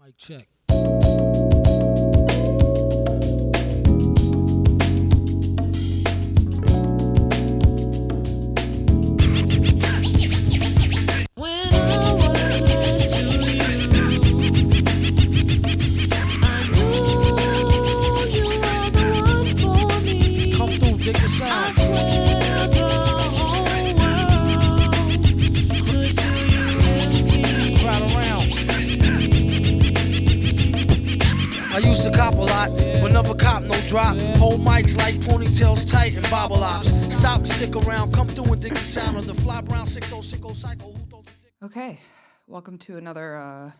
Mic check. When I was to I knew you were the one for me. Come through, dig the sound. I swear the whole world could do you empty. Crowd around. I used to cop a lot, but never cop no drop. Hold mics like ponytails tight and bobble ops. Stop and stick around, come through and dig the sound of the fly brown 6060 cycle. Okay, welcome to another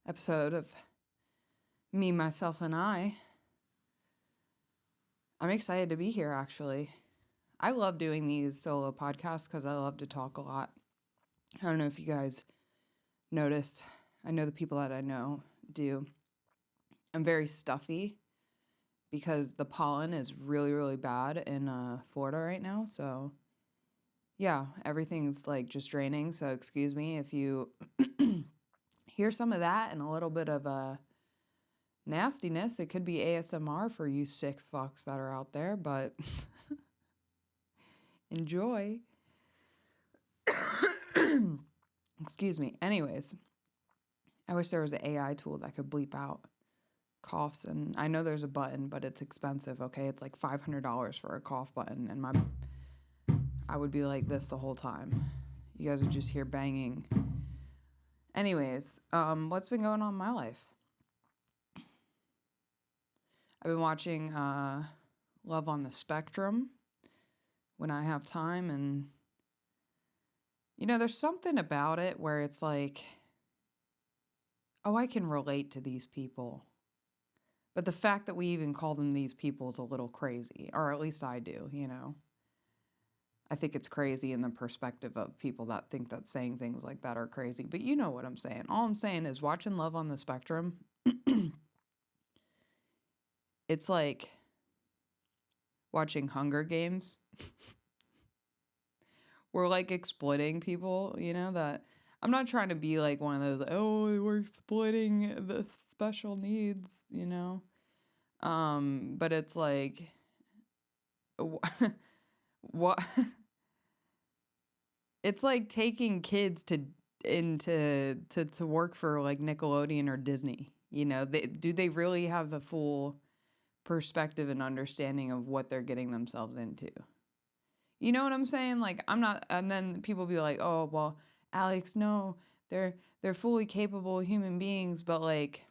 episode of Me, Myself, and I. I'm excited to be here, actually. I love doing these solo podcasts because I love to talk a lot. I don't know if you guys notice. I know the people that I know do. I'm very stuffy because the pollen is really, really bad in Florida right now. So, yeah, everything's like just draining. So, excuse me if you hear some of that and a little bit of nastiness. It could be ASMR for you sick fucks that are out there, but enjoy. Excuse me. Anyways, I wish there was an AI tool that could bleep out coughs, and I know there's a button, but it's expensive, okay? It's like $500 for a cough button, and I would be like this the whole time. You guys would just hear banging. Anyways, what's been going on in my life? I've been watching Love on the Spectrum when I have time, and you know, there's something about it where it's like, oh, I can relate to these people. But the fact that we even call them these people is a little crazy, or at least I do, you know. I think it's crazy in the perspective of people that think that saying things like that are crazy, but you know what I'm saying. All I'm saying is watching Love on the Spectrum, it's like watching Hunger Games. We're like exploiting people, you know, that I'm not trying to be like one of those, oh, we're exploiting the special needs, you know. But it's like, what? It's like taking kids to work for like Nickelodeon or Disney. You know, do they really have the full perspective and understanding of what they're getting themselves into? You know what I'm saying? Like, I'm not, and then people be like, oh, well, Alex, no, they're fully capable human beings, but like,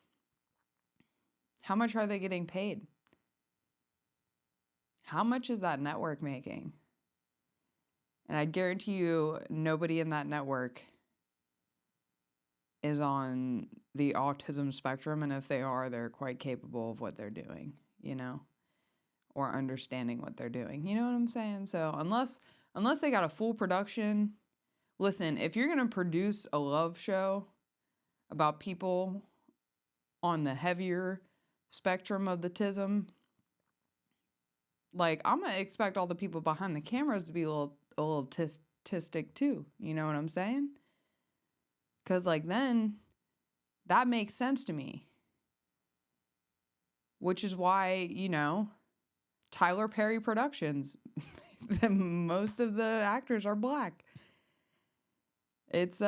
how much are they getting paid? How much is that network making? And I guarantee you, nobody in that network is on the autism spectrum, and if they are, they're quite capable of what they're doing, you know, or understanding what they're doing. You know what I'm saying? So unless they got a full production, listen, if you're going to produce a love show about people on the heavier spectrum of the tism, like, I'm going to expect all the people behind the cameras to be a little tistic too. You know what I'm saying? Because, like, then that makes sense to me. Which is why, you know, Tyler Perry Productions, most of the actors are black. It's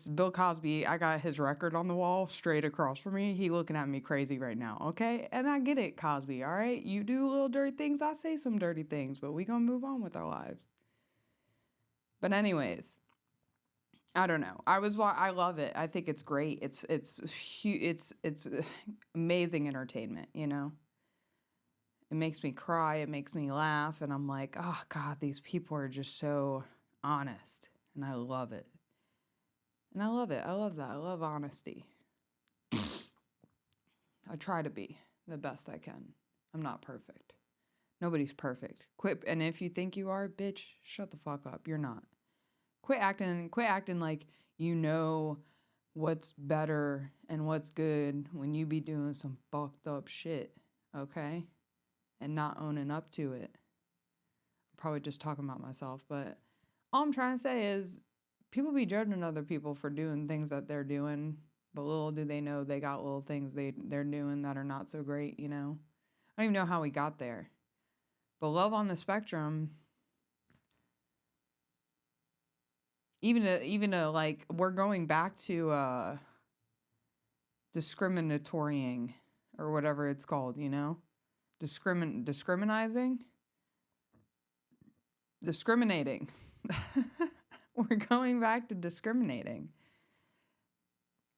Bill Cosby. I got his record on the wall straight across from me. He looking at me crazy right now, okay? And I get it, Cosby, all right? You do little dirty things, I say some dirty things, but we gonna move on with our lives. But anyways, I don't know. I love it. I think it's great. It's amazing entertainment, you know? It makes me cry, it makes me laugh, and I'm like, oh God, these people are just so honest, and I love it. And I love it. I love that. I love honesty. I try to be the best I can. I'm not perfect. Nobody's perfect. Quit, and if you think you are, bitch, shut the fuck up. You're not. Quit acting like you know what's better and what's good when you be doing some fucked up shit, okay? And not owning up to it. I'm probably just talking about myself, but all I'm trying to say is people be judging other people for doing things that they're doing, but little do they know they got little things they're doing that are not so great, you know? I don't even know how we got there. But love on the spectrum, even like we're going back to discriminatorying or whatever it's called, you know? Discriminating. We're going back to discriminating.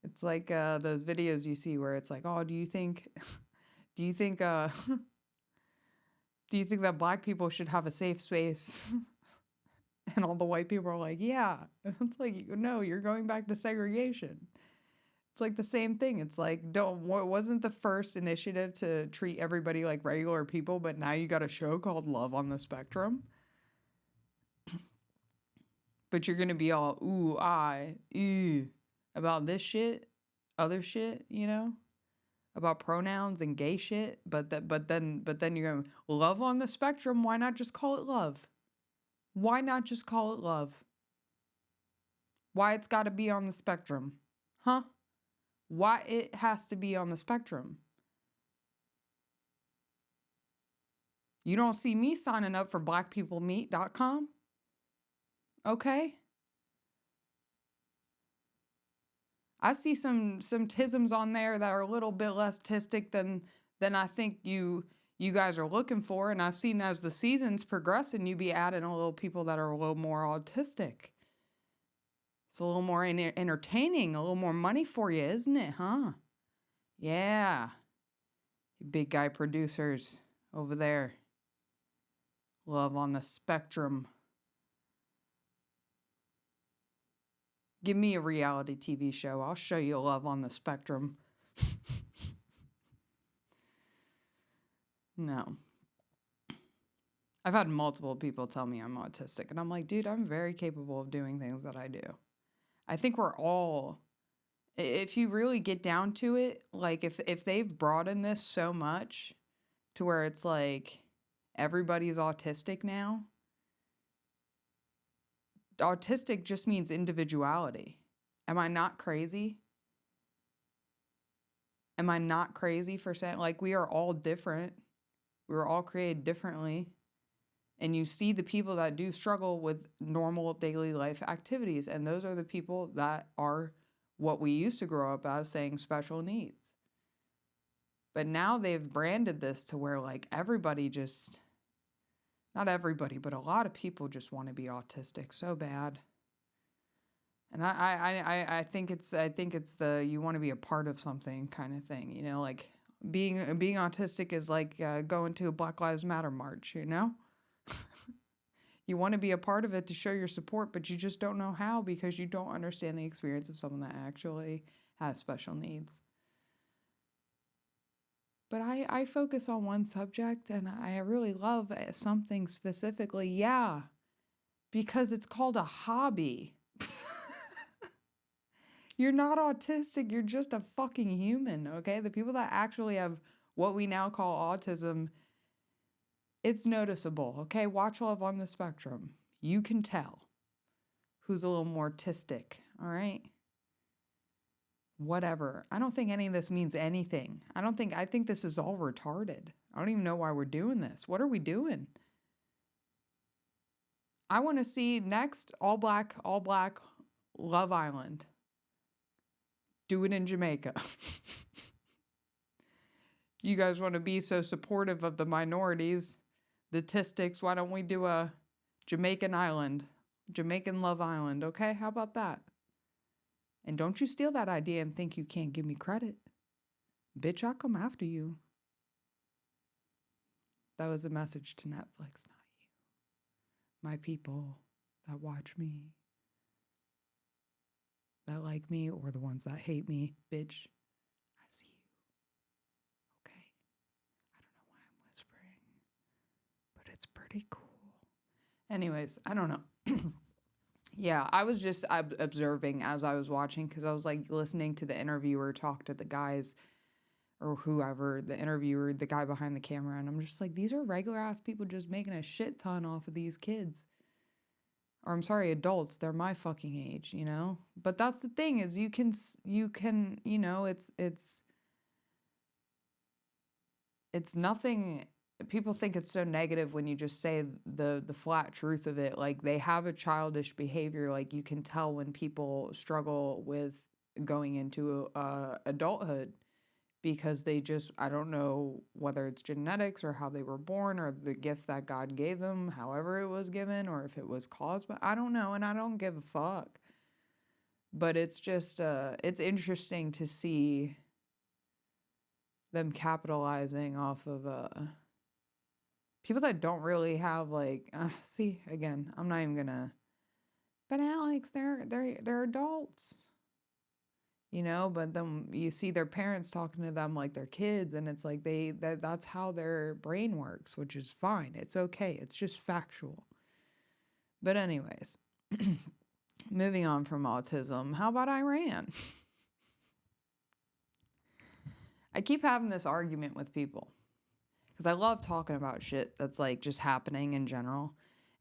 It's like those videos you see where it's like, oh, do you think do you think that black people should have a safe space? And all the white people are like, yeah. It's like, no, you're going back to segregation. It's like the same thing. It's like, wasn't the first initiative to treat everybody like regular people, but now you got a show called Love on the Spectrum? But you're going to be all, ooh, about this shit, other shit, you know? About pronouns and gay shit. But then you're going, love on the spectrum, why not just call it love? Why not just call it love? Why it's got to be on the spectrum? Huh? Why it has to be on the spectrum? You don't see me signing up for blackpeoplemeet.com? Okay. I see some tisms on there that are a little bit less tistic than I think you guys are looking for, and I've seen as the seasons progress and you be adding a little people that are a little more autistic. It's a little more entertaining, a little more money for you, isn't it, huh? Yeah. You big guy producers over there. Love on the spectrum. Give me a reality TV show. I'll show you love on the spectrum. No. I've had multiple people tell me I'm autistic, and I'm like, dude, I'm very capable of doing things that I do. I think we're all, if you really get down to it, like if they've broadened this so much to where it's like everybody's autistic now, autistic just means individuality. Am I not crazy? Am I not crazy for saying, like, we are all different? We were all created differently. And you see the people that do struggle with normal daily life activities. And those are the people that are what we used to grow up as saying special needs. But now they've branded this to where like everybody just, not everybody, but a lot of people just want to be autistic so bad. And I think it's the you want to be a part of something kind of thing, you know, like being autistic is like going to a Black Lives Matter march, you know? You want to be a part of it to show your support, but you just don't know how because you don't understand the experience of someone that actually has special needs. But I focus on one subject and I really love something specifically. Yeah, because it's called a hobby. You're not autistic. You're just a fucking human, okay? The people that actually have what we now call autism, it's noticeable, okay? Watch Love on the Spectrum. You can tell who's a little more autistic, all right? Whatever. I don't think any of this means anything. I think this is all retarded. I don't even know why we're doing this. What are we doing? I want to see next all black Love Island. Do it in Jamaica. You guys want to be so supportive of the minorities, the statistics. Why don't we do a Jamaican Love Island, okay? How about that? And don't you steal that idea and think you can't give me credit. Bitch, I'll come after you. That was a message to Netflix, not you. My people that watch me, that like me, or the ones that hate me, bitch, I see you. Okay? I don't know why I'm whispering, but it's pretty cool. Anyways, I don't know. Yeah, I was just observing as I was watching because I was like listening to the interviewer talk to the guys or whoever, the interviewer, the guy behind the camera. And I'm just like, these are regular ass people just making a shit ton off of these kids. Or I'm sorry, adults, they're my fucking age, you know? But that's the thing is you can, you know, it's nothing. People think it's so negative when you just say the flat truth of it. Like they have a childish behavior. Like you can tell when people struggle with going into adulthood because they just, I don't know whether it's genetics or how they were born or the gift that God gave them, however it was given, or if it was caused, but I don't know, and I don't give a fuck. But it's just it's interesting to see them capitalizing off of people that don't really have like see, again, I'm not even gonna, but Alex, they're adults, you know, but then you see their parents talking to them like they're kids, and it's like that's how their brain works, which is fine, it's okay, it's just factual. But anyways, moving on from autism, how about Iran? I keep having this argument with people because I love talking about shit that's like just happening in general.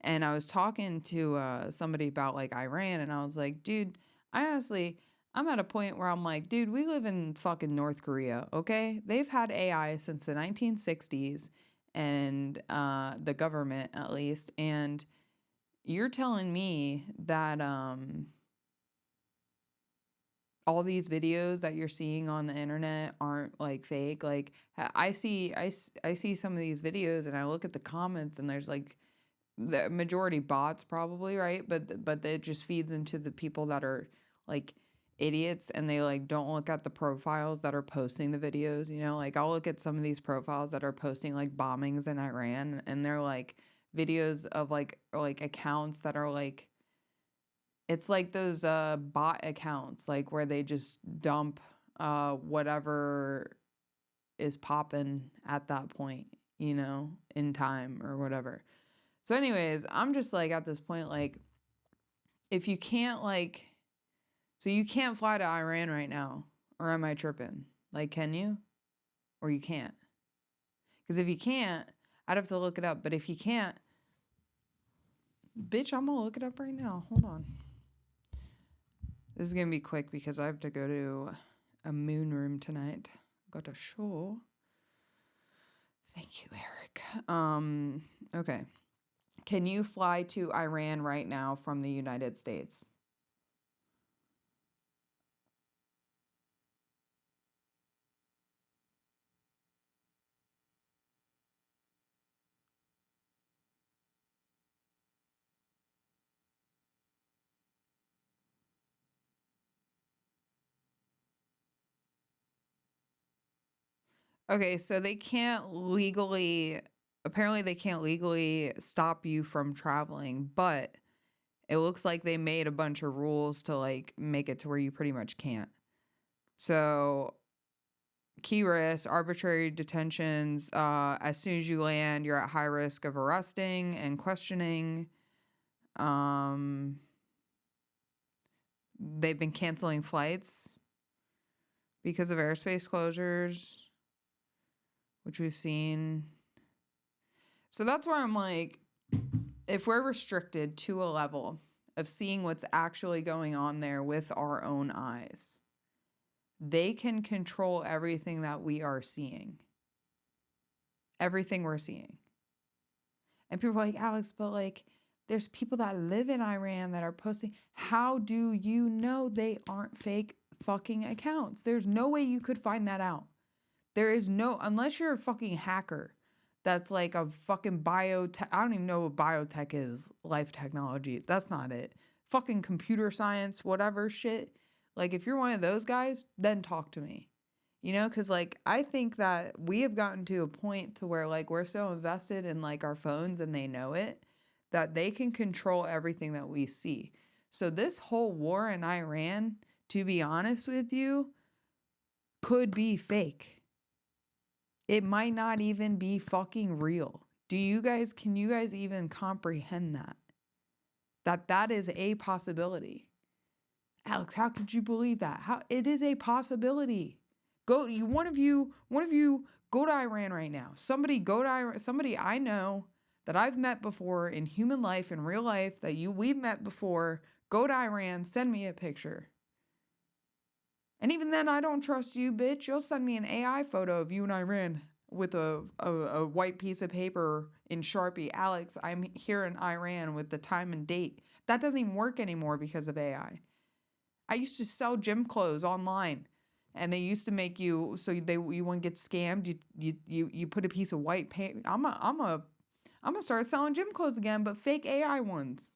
And I was talking to somebody about like Iran, and I was like, dude, I honestly, I'm at a point where I'm like, dude, we live in fucking North Korea, okay? They've had AI since the 1960s, and the government at least. And you're telling me that all these videos that you're seeing on the internet aren't like fake. Like I see some of these videos and I look at the comments and there's like the majority bots probably, right? But it just feeds into the people that are like idiots and they like don't look at the profiles that are posting the videos, you know? Like I'll look at some of these profiles that are posting like bombings in Iran, and they're like videos of like accounts that are like, it's like those bot accounts, like where they just dump whatever is popping at that point, you know, in time or whatever. So anyways, I'm just like at this point, like, if you can't like, so you can't fly to Iran right now, or am I tripping? Like, can you? Or you can't? Because if you can't, I'd have to look it up. But if you can't, bitch, I'm gonna look it up right now. Hold on. This is going to be quick because I have to go to a moon room tonight. Got a show. Thank you, Eric. Okay. Can you fly to Iran right now from the United States? Okay, so apparently they can't legally stop you from traveling, but it looks like they made a bunch of rules to like make it to where you pretty much can't. So key risks, arbitrary detentions. As soon as you land, you're at high risk of arresting and questioning. They've been canceling flights because of airspace closures, which we've seen. So that's where I'm like, if we're restricted to a level of seeing what's actually going on there with our own eyes, they can control everything that we are seeing. Everything we're seeing. And people are like, Alex, but like, there's people that live in Iran that are posting. How do you know they aren't fake fucking accounts? There's no way you could find that out. There is no, unless you're a fucking hacker that's like a fucking biotech. I don't even know what biotech is. Life technology. That's not it. Fucking computer science, whatever shit. Like, if you're one of those guys, then talk to me. You know, because like I think that we have gotten to a point to where like we're so invested in like our phones and they know it, that they can control everything that we see. So this whole war in Iran, to be honest with you, could be fake. It might not even be fucking real. Can you guys even comprehend that? That is a possibility. Alex, how could you believe that? How it is a possibility. One of you go to Iran right now. Somebody go to Iran. Somebody I know that I've met before in human life, in real life, that we've met before, go to Iran, send me a picture. And even then, I don't trust you, bitch. You'll send me an AI photo of you in Iran with a white piece of paper in Sharpie. Alex, I'm here in Iran with the time and date. That doesn't even work anymore because of AI. I used to sell gym clothes online, and they used to make you so you wouldn't get scammed. You put a piece of white paint. I'm gonna start selling gym clothes again, but fake AI ones.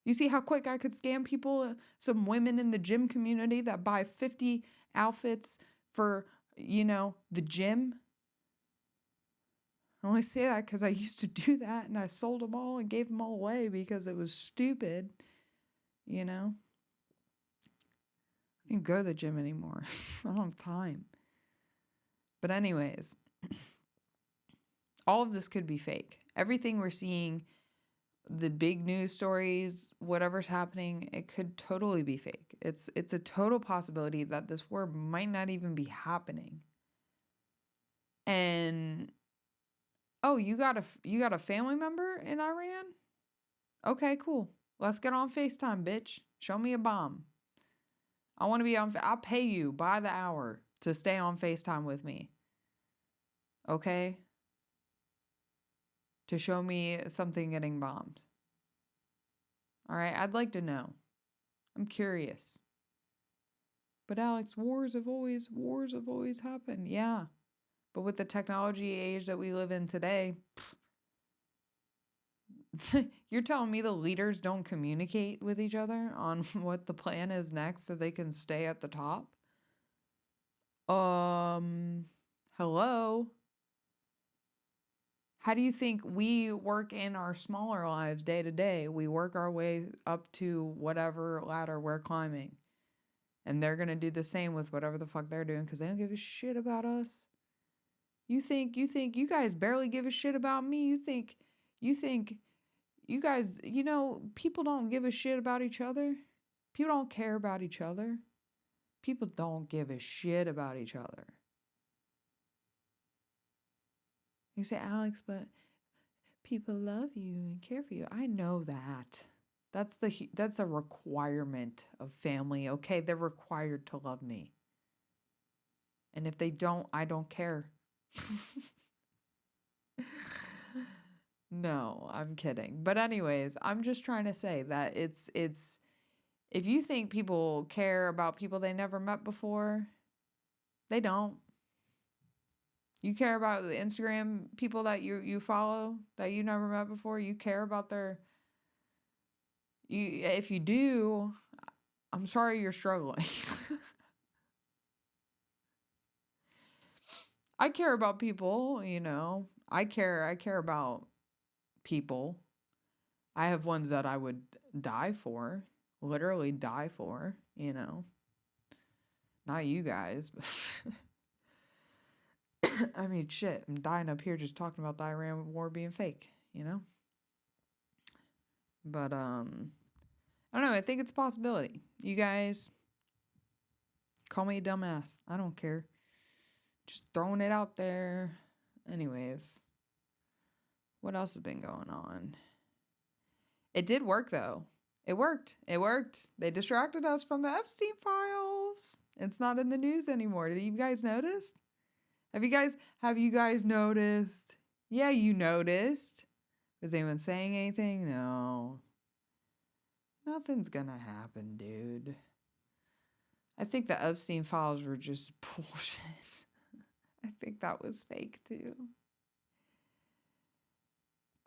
You see how quick I could scam people? Some women in the gym community that buy 50 outfits for, the gym. I only say that because I used to do that, and I sold them all and gave them all away because it was stupid, I don't go to the gym anymore. I don't have time. But anyways, all of this could be fake. Everything we're seeing, the big news stories, whatever's happening, it could totally be fake. It's a total possibility that this war might not even be happening. And oh, you got a family member in Iran? Okay, cool. Let's get on FaceTime, bitch. Show me a bomb. I want to be on. I'll pay you by the hour to stay on FaceTime with me. Okay? To show me something getting bombed. All right, I'd like to know. I'm curious. But Alex, wars have always happened. Yeah. But with the technology age that we live in today, you're telling me the leaders don't communicate with each other on what the plan is next so they can stay at the top? Hello? How do you think we work in our smaller lives day to day? We work our way up to whatever ladder we're climbing. And they're going to do the same with whatever the fuck they're doing because they don't give a shit about us. You think you guys barely give a shit about me? You think you guys, people don't give a shit about each other? People don't care about each other? People don't give a shit about each other. You say, Alex, but people love you and care for you. I know that. That's a requirement of family. Okay, they're required to love me. And if they don't, I don't care. No, I'm kidding. But anyways, I'm just trying to say that it's if you think people care about people they never met before, they don't. You care about the Instagram people that you follow that you never met before, you care about if you do, I'm sorry you're struggling. I care about people, I care about people. I have ones that I would die for, literally die for, Not you guys. I mean, shit, I'm dying up here just talking about the Iran war being fake, But I don't know, I think it's a possibility. You guys call me a dumbass. I don't care. Just throwing it out there. Anyways, what else has been going on? It did work though. It worked. They distracted us from the Epstein files. It's not in the news anymore. Did you guys notice? Have you guys noticed? Yeah, you noticed. Was anyone saying anything? No. Nothing's gonna happen, dude. I think the Epstein files were just bullshit. I think that was fake too.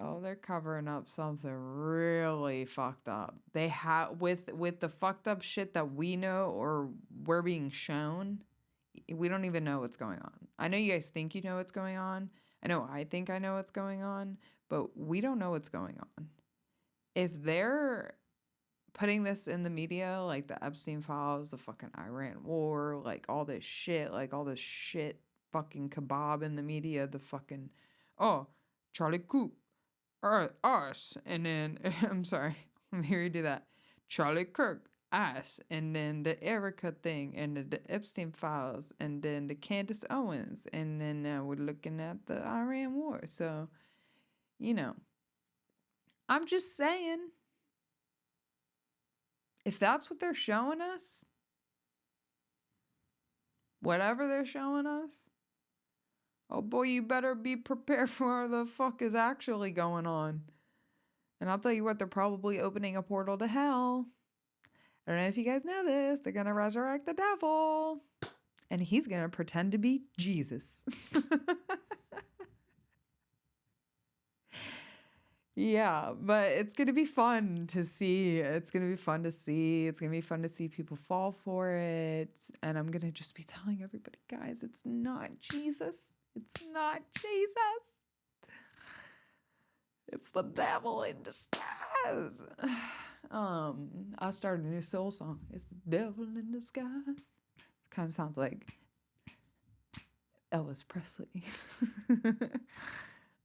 Oh, they're covering up something really fucked up. They have with the fucked up shit that we know or we're being shown. We don't even know what's going on. I know you guys think you know what's going on. I think I know what's going on, but we don't know what's going on. If they're putting this in the media, like the Epstein files, the fucking Iran war, like all this shit fucking kebab in the media, the fucking, Charlie Cook, us, and then, I'm sorry, let me hear you do that. Charlie Kirk, us, and then the Erica thing, and the Epstein files, and then the Candace Owens, and then now we're looking at the Iran war. So, I'm just saying, if that's what they're showing us, whatever they're showing us, oh boy, you better be prepared for what the fuck is actually going on. And I'll tell you what, they're probably opening a portal to hell. I don't know if you guys know this. They're going to resurrect the devil. And he's going to pretend to be Jesus. Yeah, but it's going to be fun to see. It's going to be fun to see. It's going to be fun to see people fall for it. And I'm going to just be telling everybody, guys, it's not Jesus. It's not Jesus. It's the devil in disguise. I'll start a new soul song. It's the devil in disguise. It kind of sounds like Elvis Presley.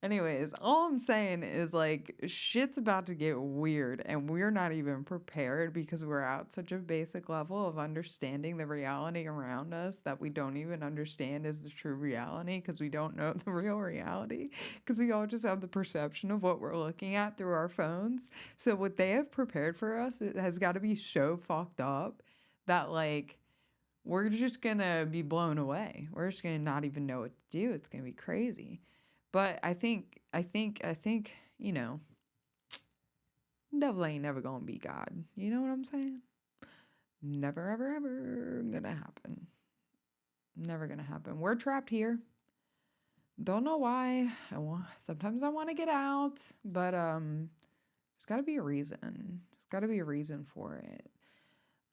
Anyways, all I'm saying is like shit's about to get weird and we're not even prepared because we're at such a basic level of understanding the reality around us that we don't even understand is the true reality because we don't know the real reality because we all just have the perception of what we're looking at through our phones. So what they have prepared for us, it has got to be so fucked up that like we're just gonna be blown away. We're just gonna not even know what to do. It's gonna be crazy. But I think, you know, devil ain't never gonna be God. You know what I'm saying? Never, ever, ever gonna happen. Never gonna happen. We're trapped here. Don't know why. Sometimes I want to get out, but there's got to be a reason. There's got to be a reason for it.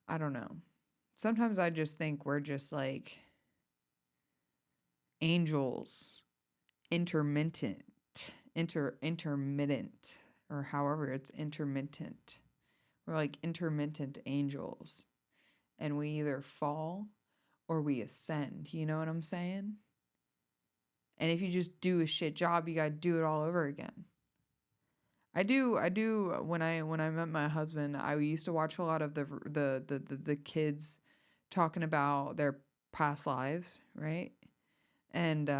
I don't know. Sometimes I just think we're just like angels, intermittent, or however it's intermittent. We're like intermittent angels, and we either fall or we ascend. You know what I'm saying? And if you just do a shit job, you gotta do it all over again. I do. When I met my husband, I used to watch a lot of the kids talking about their past lives, right? And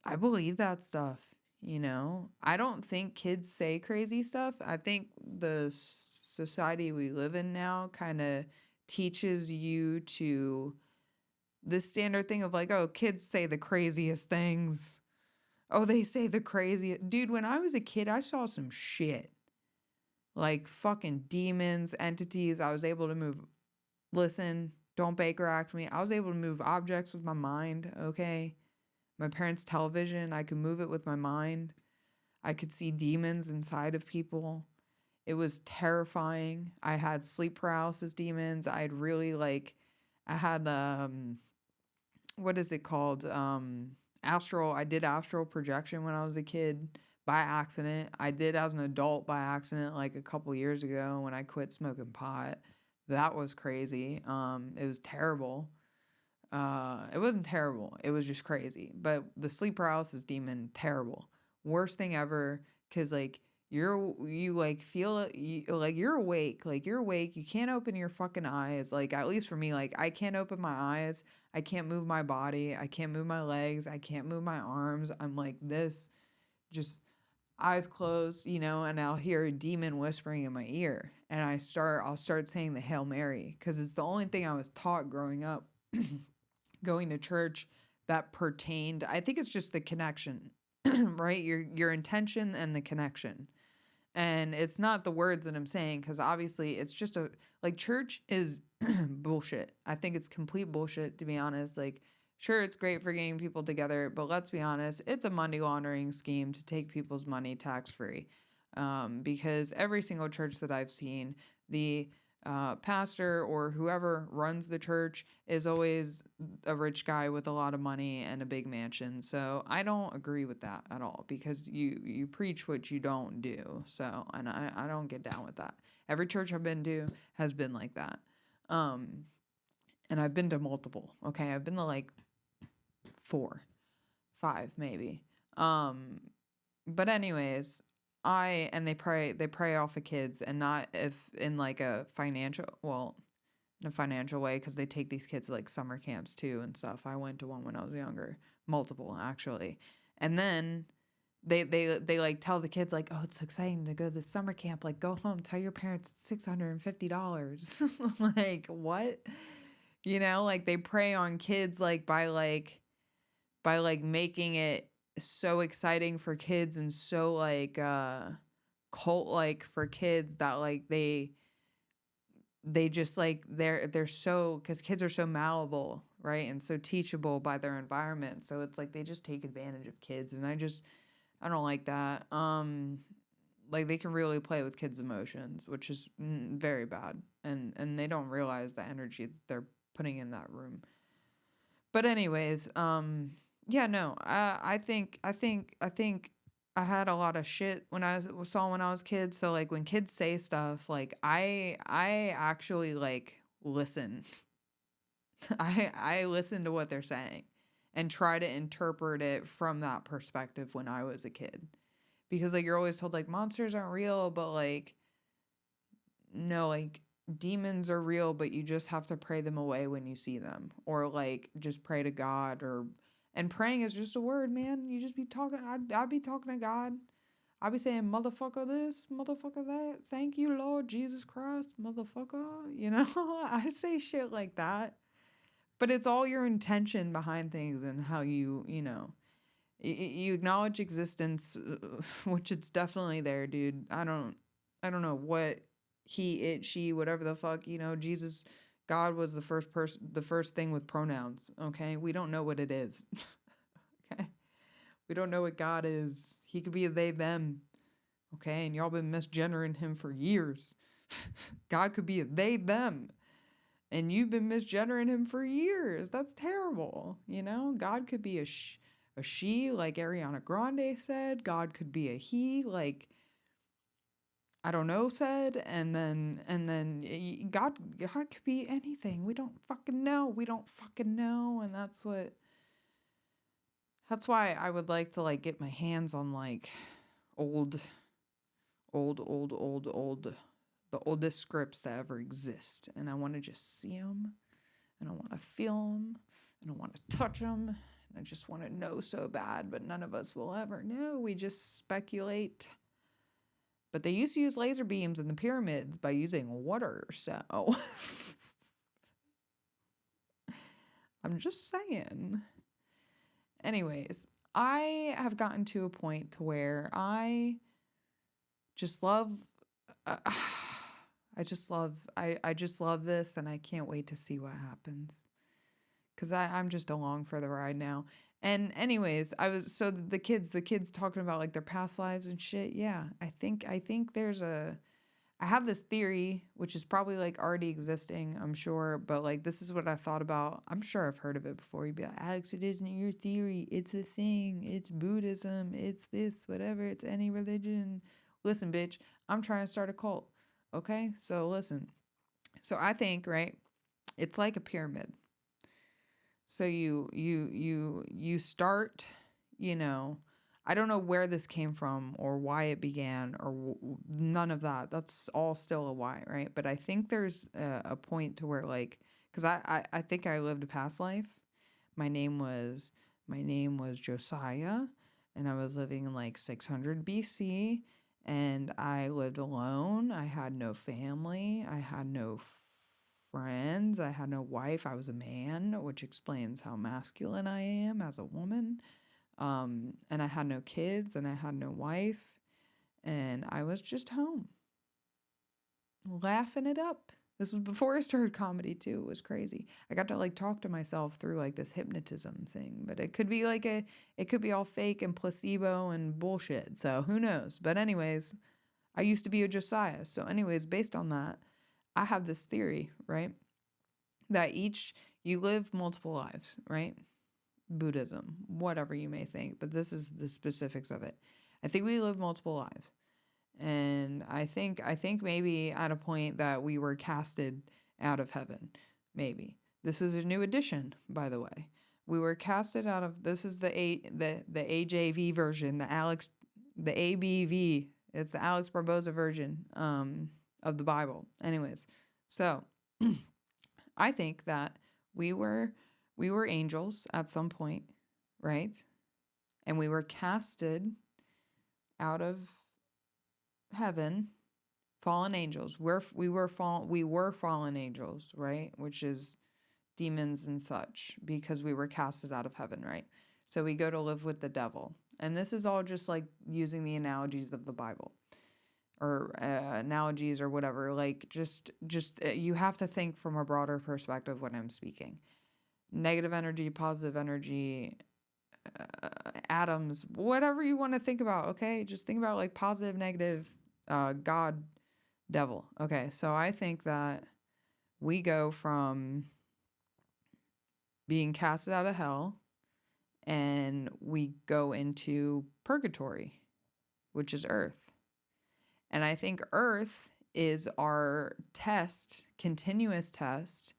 I believe that stuff, you know. I don't think kids say crazy stuff. I think the society we live in now kind of teaches you to this standard thing of like, oh, kids say the craziest things. Oh, they say the craziest. Dude, when I was a kid, I saw some shit. Like fucking demons, entities. I was able to move. Listen, don't Baker act me. I was able to move objects with my mind, okay? My parents' television, I could move it with my mind. I could see demons inside of people. It was terrifying. I had sleep paralysis demons. I had what is it called? I did astral projection when I was a kid by accident. I did as an adult by accident like a couple years ago when I quit smoking pot. That was crazy. It was terrible. It wasn't terrible. It was just crazy. But the sleep paralysis demon, terrible. Worst thing ever. Cause like you like feel it, like you're awake. Like you're awake. You can't open your fucking eyes. Like at least for me, like I can't open my eyes. I can't move my body. I can't move my legs. I can't move my arms. I'm like this, just eyes closed, you know, and I'll hear a demon whispering in my ear. And I'll start saying the Hail Mary. Cause it's the only thing I was taught growing up. Going to church that pertained. I think it's just the connection, right? Your intention and the connection. And it's not the words that I'm saying because obviously it's just like church is bullshit. I think it's complete bullshit to be honest. Like sure it's great for getting people together, but let's be honest, it's a money laundering scheme to take people's money tax free. Because every single church that I've seen, the pastor or whoever runs the church is always a rich guy with a lot of money and a big mansion. So I don't agree with that at all because you preach what you don't do. So, and I don't get down with that. Every church I've been to has been like that. And I've been to multiple. Okay. I've been to like 4, 5 maybe. But anyways, they prey off of kids and not if in like in a financial way because they take these kids to like summer camps too and stuff. I went to one when I was younger, multiple actually. And then they like tell the kids like, oh, it's so exciting to go to this summer camp. Like, go home, tell your parents it's $650. Like, what? You know, like they prey on kids like by like making it so exciting for kids and so like cult like for kids that like they just like they're so, because kids are so malleable, right, and so teachable by their environment, so it's like they just take advantage of kids, and I don't like that. Like they can really play with kids' emotions, which is very bad, and they don't realize the energy that they're putting in that room. But anyways, yeah, no, I think I had a lot of shit when saw when I was kid. So like when kids say stuff, like I actually like listen. I listen to what they're saying and try to interpret it from that perspective when I was a kid. Because like you're always told like monsters aren't real, but like no, like demons are real, but you just have to pray them away when you see them, or like just pray to God, or and praying is just a word, man. You just be talking. I'd be talking to God. I'd be saying motherfucker this, motherfucker that. Thank you, Lord Jesus Christ, motherfucker. You know, I say shit like that, but it's all your intention behind things and how you know. You acknowledge existence, which it's definitely there, dude. I don't know what he, it, she, whatever the fuck, you know, Jesus, God was the first person, the first thing with pronouns, okay? We don't know what it is, okay? We don't know what God is. He could be a they, them, okay? And y'all been misgendering him for years. God could be a they, them. And you've been misgendering him for years. That's terrible, you know? God could be a she, like Ariana Grande said. God could be a he, like I don't know said. And then God could be anything. We don't fucking know. We don't fucking know. And that's why I would like to like get my hands on like old, the oldest scripts that ever exist, and I want to just see them, and I want to feel them, and I want to touch them, and I just want to know so bad, but none of us will ever know. We just speculate. But they used to use laser beams in the pyramids by using water, so I'm just saying. Anyways, I have gotten to a point to where I just love I just love this, and I can't wait to see what happens. Cause I'm just along for the ride now. And anyways, the kids talking about like their past lives and shit. Yeah, I think I have this theory, which is probably like already existing, I'm sure, but like this is what I thought about. I'm sure I've heard of it before. You'd be like, Alex, it isn't your theory. It's a thing. It's Buddhism. It's this, whatever. It's any religion. Listen, bitch, I'm trying to start a cult. Okay, so listen. So I think, right, it's like a pyramid. So you start, you know, I don't know where this came from or why it began or none of that. That's all still a why, right? But I think there's a point to where like, because I think I lived a past life. My name was Josiah, and I was living in like 600 BC, and I lived alone. I had no family. I had no friends. I had no wife. I was a man, which explains how masculine I am as a woman. And I had no kids, and I had no wife, and I was just home, laughing it up. This was before I started comedy too. It was crazy. I got to like talk to myself through like this hypnotism thing, but it could be it could be all fake and placebo and bullshit. So who knows? But anyways, I used to be a Josiah. So anyways, based on that, I have this theory, right? That you live multiple lives, right? Buddhism, whatever you may think, but this is the specifics of it. I think we live multiple lives. And I think maybe at a point that we were casted out of heaven. Maybe. This is a new edition, by the way. We were casted out of, this is the AJV version, the ABV. It's the Alex Barboza version of the Bible. Anyways, so I think that we were angels at some point, right? And we were casted out of heaven, fallen angels. We were fallen angels, right? Which is demons and such, because we were casted out of heaven, right? So we go to live with the devil. And this is all just like using the analogies of the Bible, or analogies or whatever. Like just you have to think from a broader perspective when I'm speaking. Negative energy, positive energy, atoms, whatever you want to think about, okay? Just think about like positive, negative, God, devil. Okay, so I think that we go from being casted out of hell and we go into purgatory, which is earth. And I think earth is our test, continuous test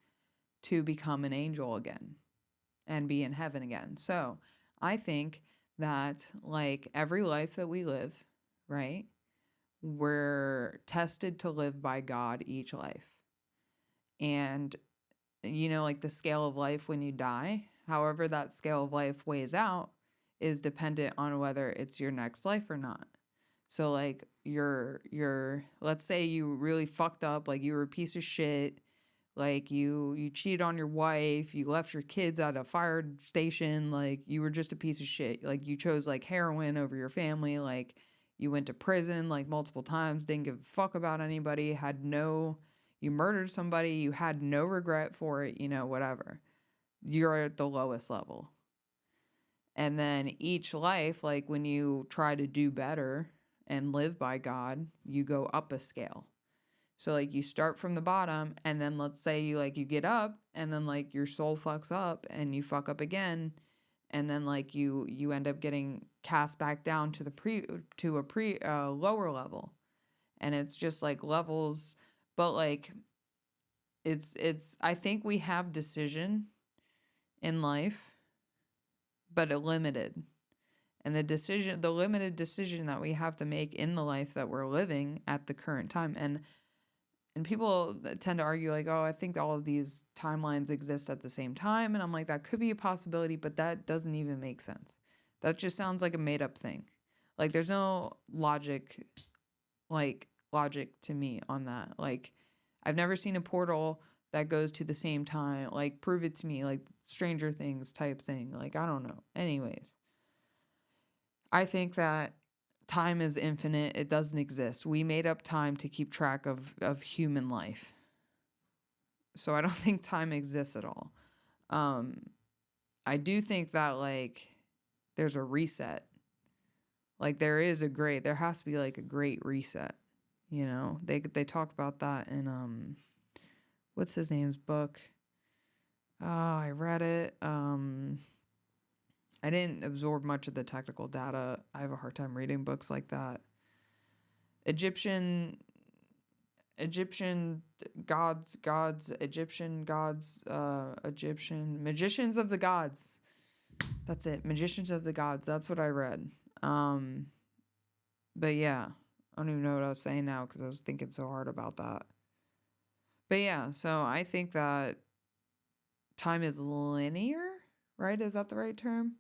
to become an angel again and be in heaven again. So I think that like every life that we live, right, we're tested to live by God each life. And, you know, like the scale of life when you die, however that scale of life weighs out is dependent on whether it's your next life or not. So like you're let's say you really fucked up, like you were a piece of shit, like you cheated on your wife, you left your kids at a fire station, like you were just a piece of shit. Like you chose like heroin over your family, like you went to prison like multiple times, didn't give a fuck about anybody, you murdered somebody, you had no regret for it, you know, whatever. You're at the lowest level. And then each life, like when you try to do better and live by God, you go up a scale. So like you start from the bottom, and then let's say you get up, and then like your soul fucks up and you fuck up again, and then like you end up getting cast back down to a lower level. And it's just like levels, but like it's I think we have decision in life, but it limited. And the limited decision that we have to make in the life that we're living at the current time. And people tend to argue like, oh, I think all of these timelines exist at the same time. And I'm like, that could be a possibility, but that doesn't even make sense. That just sounds like a made up thing. Like there's no logic to me on that. Like I've never seen a portal that goes to the same time. Like prove it to me, like Stranger Things type thing. Like I don't know. Anyways, I think that time is infinite. It doesn't exist. We made up time to keep track of human life. So I don't think time exists at all. I do think that like there's a reset. Like there has to be like a great reset. You know, they talk about that in what's his name's book? Oh, I read it. I didn't absorb much of the technical data. I have a hard time reading books like that. Egyptian Egyptian magicians of the gods. That's it. Magicians of the gods. That's what I read. But yeah, I don't even know what I was saying now because I was thinking so hard about that. But yeah, so I think that time is linear, right? Is that the right term?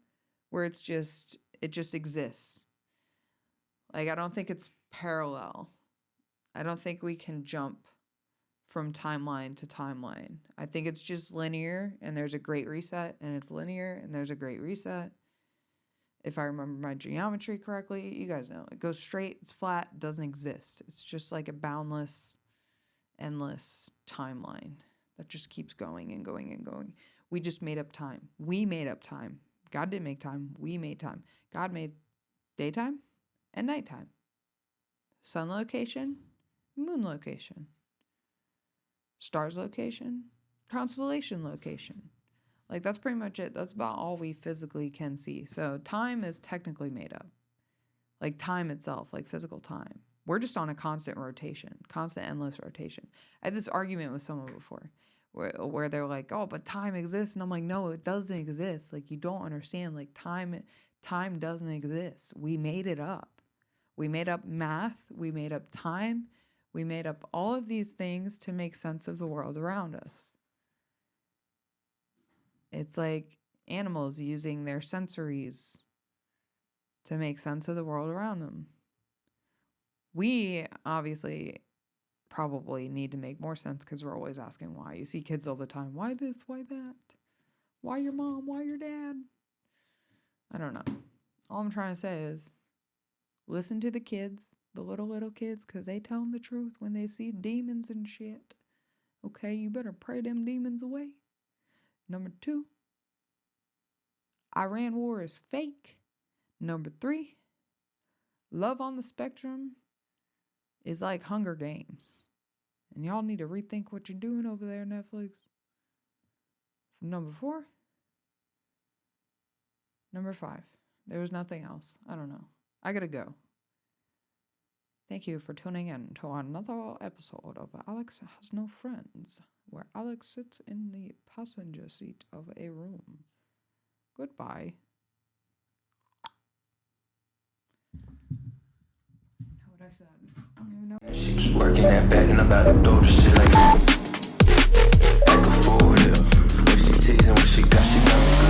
Where it just exists. Like I don't think it's parallel. I don't think we can jump from timeline to timeline. I think it's just linear, and there's a great reset, and it's linear, and there's a great reset. If I remember my geometry correctly, you guys know it goes straight, it's flat, it doesn't exist. It's just like a boundless, endless timeline that just keeps going and going and going. We just made up time. We made up time. God didn't make time. We made time. God made daytime and nighttime, sun location, moon location, stars location, constellation location. Like that's pretty much it. That's about all we physically can see. So time is technically made up. Like time itself, like physical time. We're just on a constant rotation, constant endless rotation. I had this argument with someone before where they're like, oh, but time exists. And I'm like, no, it doesn't exist. Like you don't understand. Like time doesn't exist. We made it up. We made up math. We made up time. We made up all of these things to make sense of the world around us. It's like animals using their sensories to make sense of the world around them. We obviously probably need to make more sense because we're always asking why. You see kids all the time. Why this? Why that? Why your mom? Why your dad? I don't know. All I'm trying to say is listen to the kids, the little kids, because they tell them the truth when they see demons and shit. Okay, you better pray them demons away. Number 2, Iran war is fake. Number 3, love on the spectrum is like Hunger Games. And y'all need to rethink what you're doing over there, Netflix. Number 4, number 5. There was nothing else. I don't know. I gotta go. Thank you for tuning in to another episode of Alex Has No Friends, where Alex sits in the passenger seat of a room. Goodbye. Know what I said? I don't even know. She keep working that back and I'm about to throw the shit like back and forward. When she teasing what she got me